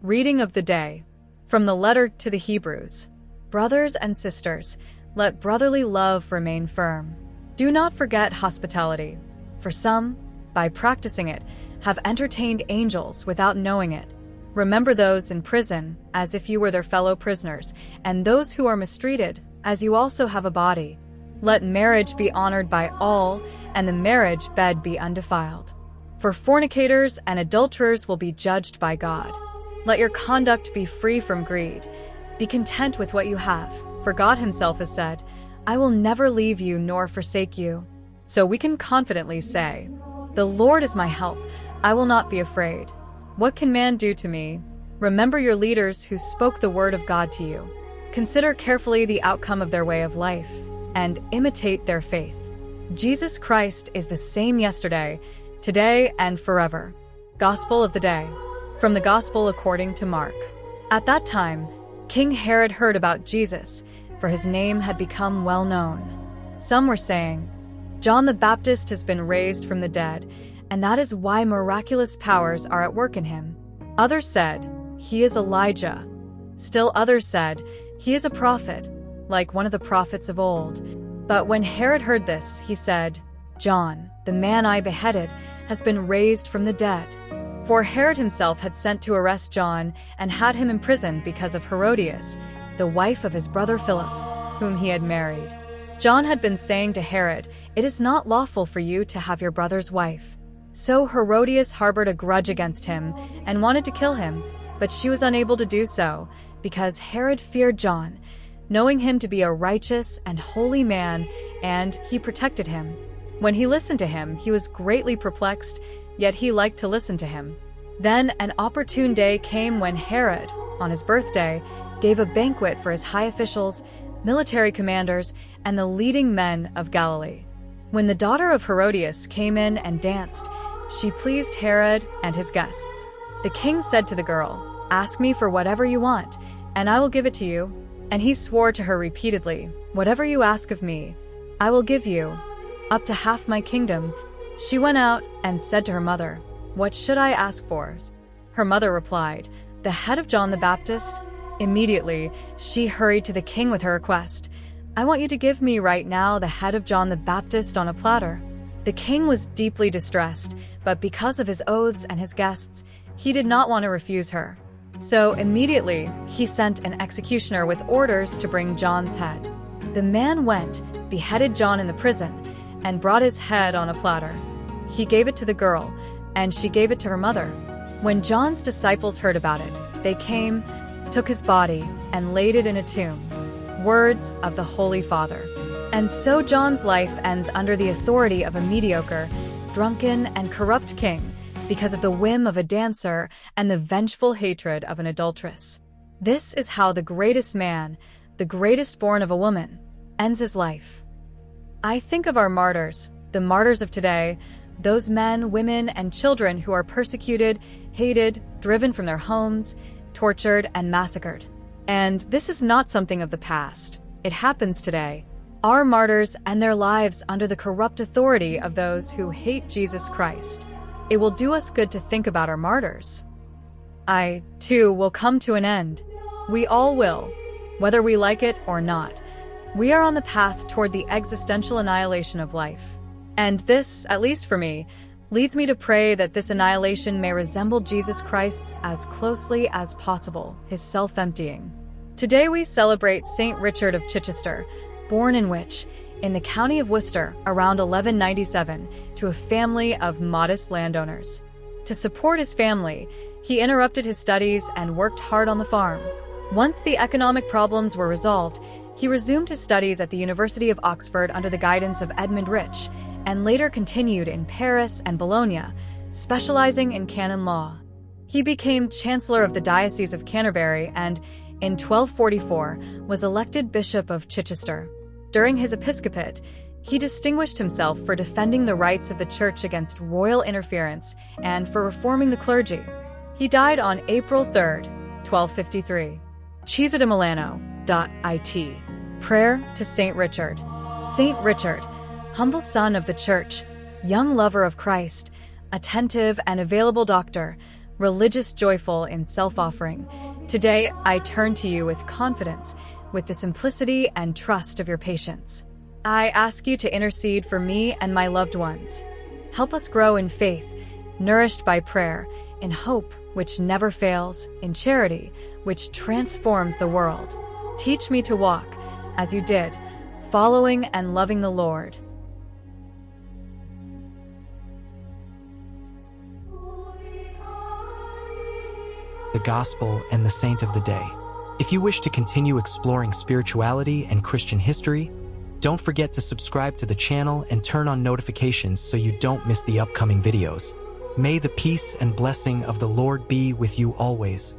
Reading of the day. From the letter to the Hebrews. Brothers and sisters, let brotherly love remain firm. Do not forget hospitality, for some, by practicing it, have entertained angels without knowing it. Remember those in prison as if you were their fellow prisoners, and those who are mistreated as you also have a body. Let marriage be honored by all, and the marriage bed be undefiled. For fornicators and adulterers will be judged by God. Let your conduct be free from greed. Be content with what you have, for God himself has said, I will never leave you nor forsake you. So we can confidently say, the Lord is my help, I will not be afraid. What can man do to me? Remember your leaders who spoke the word of God to you. Consider carefully the outcome of their way of life, and imitate their faith. Jesus Christ is the same yesterday, today, and forever. Gospel of the day. From the Gospel according to Mark. At that time, King Herod heard about Jesus, for his name had become well known. Some were saying, John the Baptist has been raised from the dead, and that is why miraculous powers are at work in him. Others said, he is Elijah. Still others said, he is a prophet, like one of the prophets of old. But when Herod heard this, he said, John, the man I beheaded, has been raised from the dead. For Herod himself had sent to arrest John and had him imprisoned because of Herodias, the wife of his brother Philip, whom he had married. John had been saying to Herod, it is not lawful for you to have your brother's wife. So Herodias harbored a grudge against him and wanted to kill him, but she was unable to do so, because Herod feared John, knowing him to be a righteous and holy man, and he protected him. When he listened to him, he was greatly perplexed, yet he liked to listen to him. Then an opportune day came when Herod, on his birthday, gave a banquet for his high officials, military commanders, and the leading men of Galilee. When the daughter of Herodias came in and danced, she pleased Herod and his guests. The king said to the girl, ask me for whatever you want, and I will give it to you. And he swore to her repeatedly, whatever you ask of me, I will give you, up to half my kingdom. She went out and said to her mother, what should I ask for? Her mother replied, the head of John the Baptist. Immediately, she hurried to the king with her request, I want you to give me right now the head of John the Baptist on a platter. The king was deeply distressed, but because of his oaths and his guests, he did not want to refuse her. So immediately, he sent an executioner with orders to bring John's head. The man went, beheaded John in the prison, and brought his head on a platter. He gave it to the girl, and she gave it to her mother. When John's disciples heard about it, they came, took his body, and laid it in a tomb. Words of the Holy Father. And so John's life ends under the authority of a mediocre, drunken, and corrupt king, because of the whim of a dancer and the vengeful hatred of an adulteress. This is how the greatest man, the greatest born of a woman, ends his life. I think of our martyrs, the martyrs of today, those men, women, and children who are persecuted, hated, driven from their homes, tortured, and massacred. And this is not something of the past. It happens today. Our martyrs end their lives under the corrupt authority of those who hate Jesus Christ. It will do us good to think about our martyrs. I, too, will come to an end. We all will, whether we like it or not. We are on the path toward the existential annihilation of life. And this, at least for me, leads me to pray that this annihilation may resemble Jesus Christ's as closely as possible, his self-emptying. Today we celebrate Saint Richard of Chichester, born in Wych, in the county of Worcester, around 1197, to a family of modest landowners. To support his family, he interrupted his studies and worked hard on the farm. Once the economic problems were resolved, he resumed his studies at the University of Oxford under the guidance of Edmund Rich, and later continued in Paris and Bologna, specializing in canon law. He became Chancellor of the Diocese of Canterbury and, in 1244, was elected Bishop of Chichester. During his episcopate, he distinguished himself for defending the rights of the Church against royal interference and for reforming the clergy. He died on April 3, 1253. Chiesa di Milano.it. Prayer to Saint Richard. Saint Richard, humble son of the Church, young lover of Christ, attentive and available doctor, religious, joyful in self-offering. Today, I turn to you with confidence, with the simplicity and trust of your patience. I ask you to intercede for me and my loved ones. Help us grow in faith, nourished by prayer, in hope which never fails, in charity which transforms the world. Teach me to walk, as you did, following and loving the Lord. The Gospel and the Saint of the Day. If you wish to continue exploring spirituality and Christian history, don't forget to subscribe to the channel and turn on notifications so you don't miss the upcoming videos. May the peace and blessing of the Lord be with you always.